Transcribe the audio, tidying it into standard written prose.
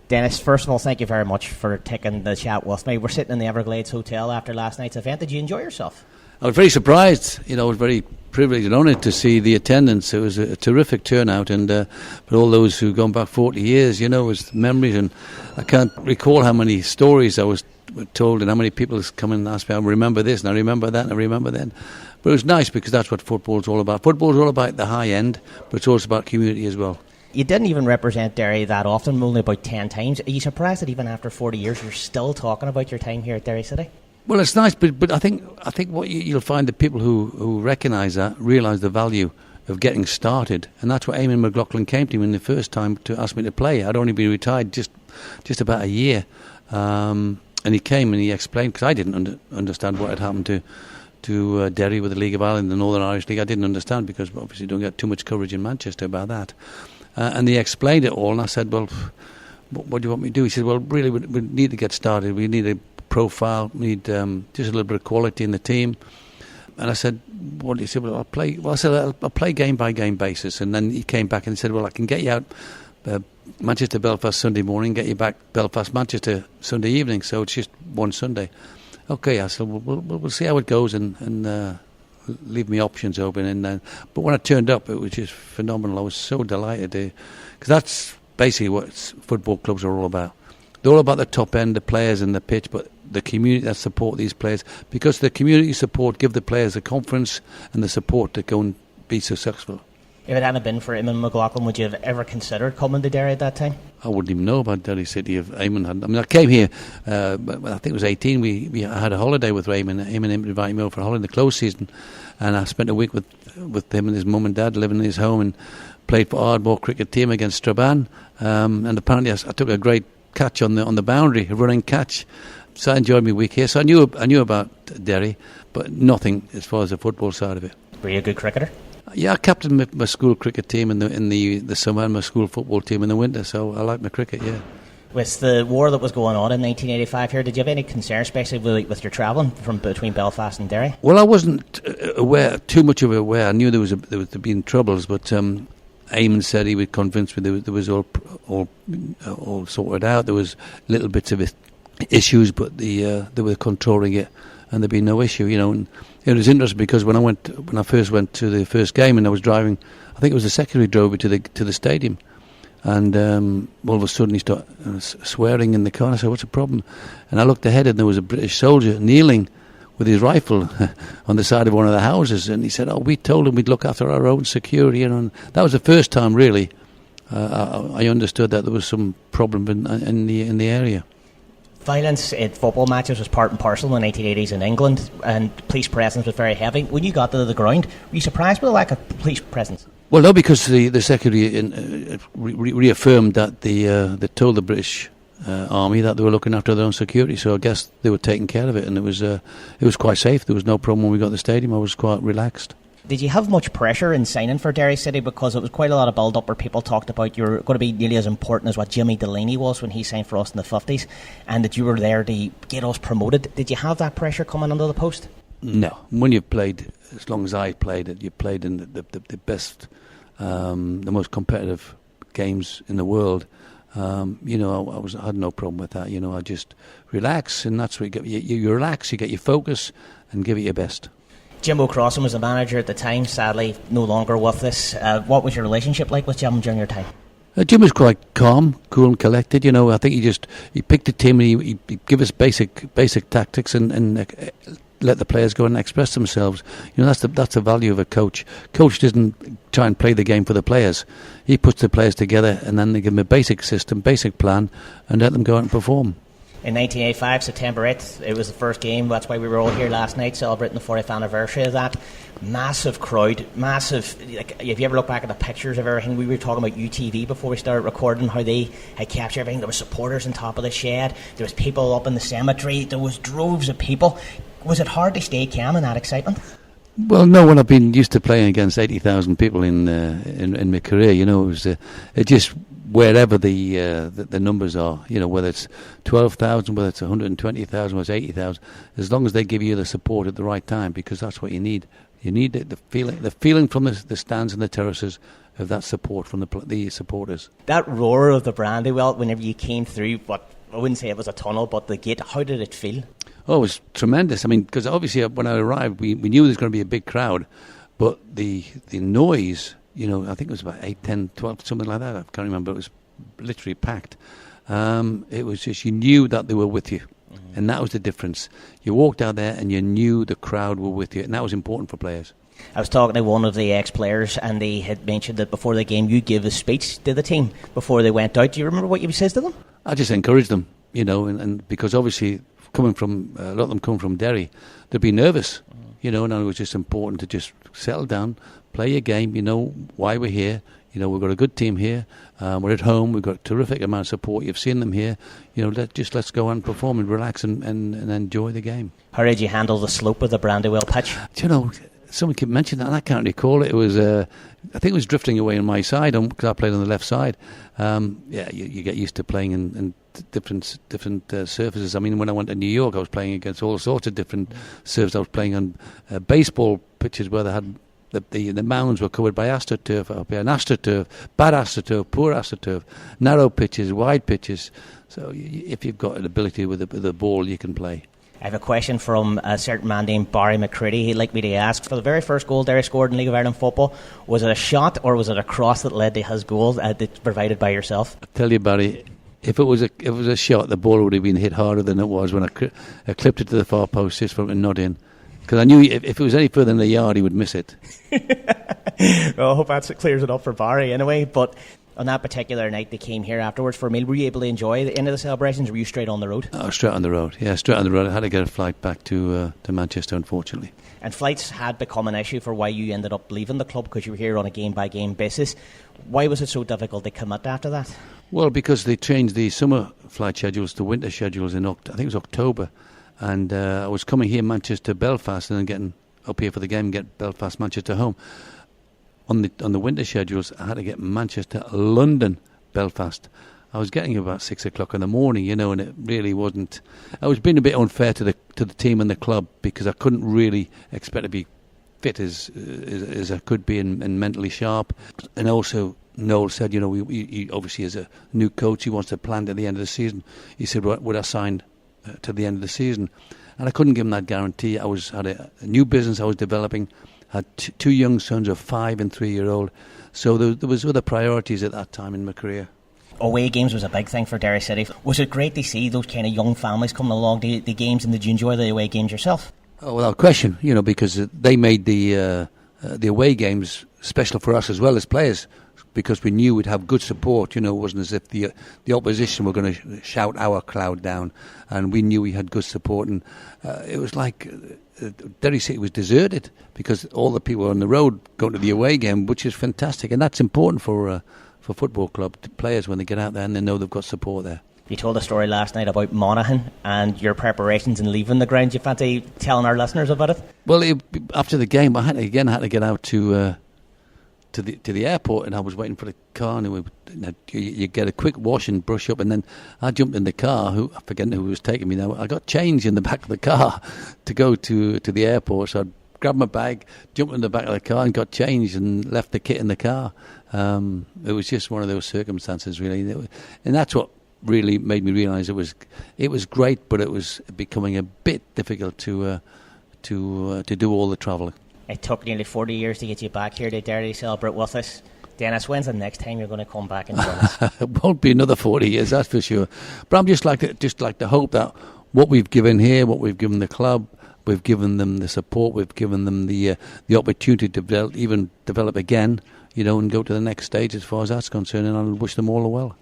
Dennis, first of all, thank you very much for taking the chat with me. We're sitting in the Everglades Hotel after last night's event. Did you enjoy yourself? I was very surprised. I was very privileged and honoured to see the attendance. It was a terrific turnout, and for all those who've gone back 40 years, it was memories, and I can't recall how many stories I was told and how many people come and ask me, I remember this and I remember that and I remember then. But it was nice because that's what football's all about. Football's all about the high end, but it's also about community as well. You didn't even represent Derry that often, only about 10 times. Are you surprised that even after 40 years you're still talking about your time here at Derry City? Well, it's nice, but I think what you'll find, the people who recognise that realise the value of getting started, and that's what Eamonn McLaughlin came to me the first time to ask me to play. I'd only been retired just about a year, and he came and he explained, because I didn't understand what had happened to Derry with the League of Ireland, the Northern Irish League. I didn't understand because obviously you don't get too much coverage in Manchester about that. And he explained it all, and I said, well, what do you want me to do? He said, well, really, we need to get started. We need a profile, we need just a little bit of quality in the team. And I said, what? He said, well, I'll play game-by-game basis. And then he came back and said, well, I can get you out Manchester, Belfast Sunday morning, get you back Belfast, Manchester Sunday evening, so it's just one Sunday. Okay, I said, we'll see how it goes and leave me options open. But when I turned up, it was just phenomenal. I was so delighted because that's basically what football clubs are all about. They're all about the top end, the players and the pitch, but the community that support these players, because the community support give the players the confidence and the support to go and be successful. If it hadn't been for Eamonn McLaughlin, would you have ever considered coming to Derry at that time? I wouldn't even know about Derry City if Eamonn hadn't. I mean, I came here, I think it was 18, we had a holiday with Eamonn. Eamonn invited me over for a holiday in the close season, and I spent a week with him and his mum and dad living in his home, and played for Ardmore cricket team against Strabane, and apparently I took a great catch on the boundary, a running catch. So I enjoyed my week here. So I knew about Derry, but nothing as far as the football side of it. Were you a good cricketer? Yeah, I captained my school cricket team in the summer and my school football team in the winter, so I like my cricket, yeah. With the war that was going on in 1985 here, did you have any concern, especially with your travelling from between Belfast and Derry? Well, I wasn't too much aware. I knew there was been troubles, but Eamonn said he would convince me there was all sorted out. There was little bits of issues, but they were controlling it, and there'd be no issue, And it was interesting because when I first went to the first game, and I was driving, I think it was the secretary drove me to the stadium, and all of a sudden he started swearing in the car. And I said, "What's the problem?" And I looked ahead, and there was a British soldier kneeling with his rifle on the side of one of the houses, and he said, "Oh, we told him we'd look after our own security." And that was the first time, really, I understood that there was some problem in the area. Violence in football matches was part and parcel in the 1980s in England, and police presence was very heavy. When you got to the ground, were you surprised by the lack of police presence? Well, no, because the secretary reaffirmed that they told the British Army that they were looking after their own security, so I guess they were taking care of it, and it was quite safe. There was no problem when we got to the stadium. I was quite relaxed. Did you have much pressure in signing for Derry City? Because it was quite a lot of build-up where people talked about you were going to be nearly as important as what Jimmy Delaney was when he signed for us in the 50s, and that you were there to get us promoted. Did you have that pressure coming under the post? No. When you've played, as long as I played it, you played in the best, the most competitive games in the world. I had no problem with that. I just relax, and that's what you relax, you get your focus, and give it your best. Jimbo Crossan was the manager at the time, sadly no longer with us. What was your relationship like with Jim during your time? Jim was quite calm, cool and collected. I think he picked a team, and he give us basic tactics and let the players go and express themselves. That's the value of a coach. Coach doesn't try and play the game for the players. He puts the players together, and then they give them a basic system, basic plan, and let them go out and perform. In 1985, September 8th, it was the first game. That's why we were all here last night celebrating the 40th anniversary of that. Massive crowd, massive. If you ever look back at the pictures of everything, we were talking about UTV before we started recording, how they had captured everything. There were supporters on top of the shed. There was people up in the cemetery. There was droves of people. Was it hard to stay calm in that excitement? Well, no. When I've been used to playing against 80,000 people in my career, it just wherever the numbers are, whether it's 12,000, whether it's 120,000, whether it's 80,000, as long as they give you the support at the right time, because that's what you need. You need the feeling from the stands and the terraces, of that support from the supporters. That roar of the Brandywell whenever you came through, what I wouldn't say it was a tunnel, but the gate, how did it feel? Oh, it was tremendous. I mean, because obviously when I arrived, we knew there was going to be a big crowd, but the noise, you know, I think it was about 8, 10, 12, something like that. I can't remember. It was literally packed. It was just, you knew that they were with you. Mm-hmm. And that was the difference. You walked out there and you knew the crowd were with you. And that was important for players. I was talking to one of the ex-players and they had mentioned that before the game you gave a speech to the team before they went out. Do you remember what you said to them? I just encouraged them, you know, and because obviously coming from, a lot of them come from Derry, they'd be nervous, you know, and it was just important to just settle down, play your game, you know, why we're here. You know, we've got a good team here. We're at home. We've got a terrific amount of support. You've seen them here. You know, let's go and perform and relax and enjoy the game. How did you handle the slope of the Brandywell pitch? You know, someone kept mentioning that, and I can't recall it. It was, I think it was drifting away on my side because I played on the left side. Yeah, you get used to playing in different surfaces. I mean, when I went to New York, I was playing against all sorts of different surfaces. I was playing on baseball pitches where they had the mounds were covered by astroturf, bad astroturf, poor astroturf, narrow pitches, wide pitches. So if you've got an ability with the ball, you can play. I have a question from a certain man named Barry McCreadie. He'd like me to ask, for the very first goal Derry scored in League of Ireland football, was it a shot or was it a cross that led to his goal that's provided by yourself? I tell you, Barry, if it was a shot, the ball would have been hit harder than it was when I clipped it to the far post just for it not in. Because I knew if it was any further than the yard, he would miss it. Well, I hope that clears it up for Barry anyway. But on that particular night, they came here afterwards for a meal. Were you able to enjoy the end of the celebrations, or were you straight on the road? Oh, straight on the road. Yeah, straight on the road. I had to get a flight back to Manchester, unfortunately. And flights had become an issue for why you ended up leaving the club, because you were here on a game-by-game basis. Why was it so difficult to commit after that? Well, because they changed the summer flight schedules to winter schedules in I think it was October. And I was coming here, Manchester, Belfast, and then getting up here for the game, get Belfast, Manchester home. On the winter schedules, I had to get Manchester, London, Belfast. I was getting about 6 o'clock in the morning, you know, and it really wasn't. I was being a bit unfair to the team and the club because I couldn't really expect to be fit as I could be and mentally sharp. And also, Noel said, you know, he obviously as a new coach, he wants to plan to the end of the season. He said, well, would I sign to the end of the season? And I couldn't give him that guarantee. I had a new business I was developing, had two young sons, a 5 and 3 year old, so there was other priorities at that time in my career. Away games was a big thing for Derry City. Was it great to see those kind of young families coming along to the games, and did you enjoy the away games yourself? Oh, without question, you know, because they made the away games special for us as well as players, because we knew we'd have good support. You know, it wasn't as if the opposition were going to shout our crowd down, and we knew we had good support. And it was like Derry City was deserted because all the people on the road going to the away game, which is fantastic, and that's important for football club players when they get out there and they know they've got support there. You told a story last night about Monaghan and your preparations in leaving the ground. Do you fancy telling our listeners about it? Well, after the game, I had to get out to the airport, and I was waiting for the car, and you get a quick wash and brush up, and then I jumped in the car. I forget who was taking me now. I got changed in the back of the car to go to the airport, so I grabbed my bag, jumped in the back of the car and got changed and left the kit in the car. It was just one of those circumstances, really, and that's what really made me realise it was great, but it was becoming a bit difficult to do all the travelling. It took nearly 40 years to get you back here to Derry to celebrate with us. Dennis, when's the next time you're going to come back and join us? It won't be another 40 years, that's for sure. But I'm just like to hope that what we've given here, what we've given the club, we've given them the support, we've given them the opportunity to develop again, you know, and go to the next stage as far as that's concerned, and I wish them all the well.